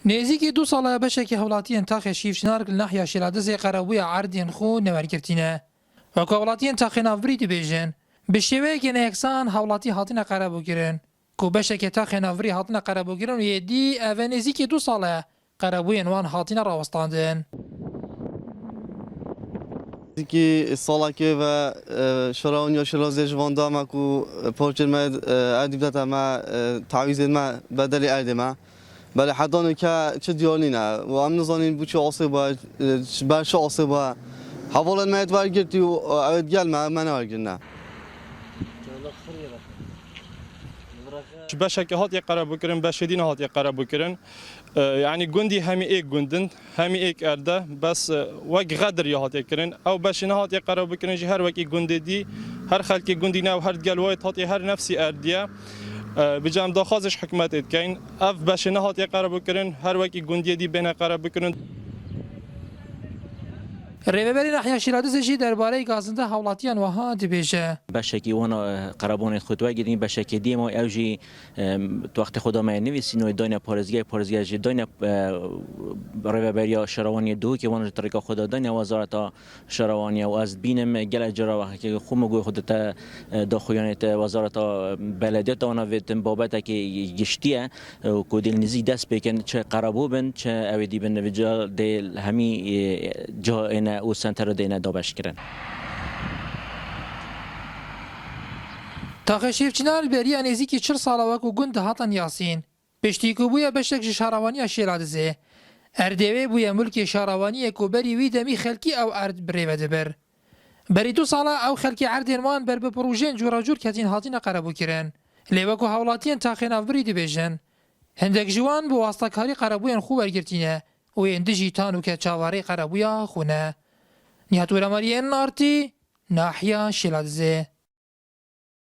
نزیکی 2 ساله بشکی هولاتیان تاخ شیفشنار ناحیه شیرازه قرابوی عردین خو نورگرتینه و که هولاتیان تاخ ناوری دیبیجن به شیوه که نیکسان هولاتی هاتین قرابو گیرن که بشکی تاخ ناوری هاتین قرابو گیرن و یدی او نزیکی 2 ساله قرابوی وان هاتین راوستاندن. که سالا که و شراونی شرازه جوان دام کو پرچن ما ادیبت ما تعویض ما بدل ارد ما بله حدانه که چه دیانی نه و هم نزانیم بود چه آسیبه برش آسیبه حوالا ما ادوارگیری و ادگل ما نوارگیر نه. بشكل هات يقرب بكرن بشدين هات يقرب بكرن يعني جندي همي إيك جندن همي إيك أرده بس وق غدر يهات يكرن أو بشنا هات يقرب بكرن جهر وقي جندي دي هر خلق جندي نا وهر جلوات هات هر نفسي أرديه بجام داخازش حكمت كين أف بشنا هات يقرب بكرن هر وقي جندي دي بين قرب بكرن. ریوبری ناحیه شیرازه جی درباره گازنده هولاتیان وها دیبیجه. بشکی وانا قربان خودوای گیریم بشکی دیم و اوجی تو وقت خدا ما نویسین و داینه پارزگی جی داینه ریوبری شروانی دو که وانا طریق خدا داینه وزارت شروانی و از بینم گل جرا که خوم گوی خودت داخویانت وزارت بلدیت وانا ویتم بابت که گشتیه و کودل نزی دست بکن چه قربو بن چه اویدی بن وجا دل همی جا او سنتر دینه دابش کردن. تاخ شیفچنال بریا نزیکی 4 ساله وکو گند هاتن یاسین پشتی کو بویا بشک شهروانی شیرازه اردوی بویا ملک شهروانی کو بری وی دمی خلکی او ارد بریو دبر بری 2 ساله او خلکی اردنوان بر به پروژه جورا جور کتین هاتین قربو کرن لیوکو هولاتین تاخ ناوری دیبیجن هندک جوان بو واسطه کاری قربوین خوب ورگرتینه و اندجی تانو که چاواری قربویا خونه. نهاتورا مارین نارتی ناحیه شیرازه.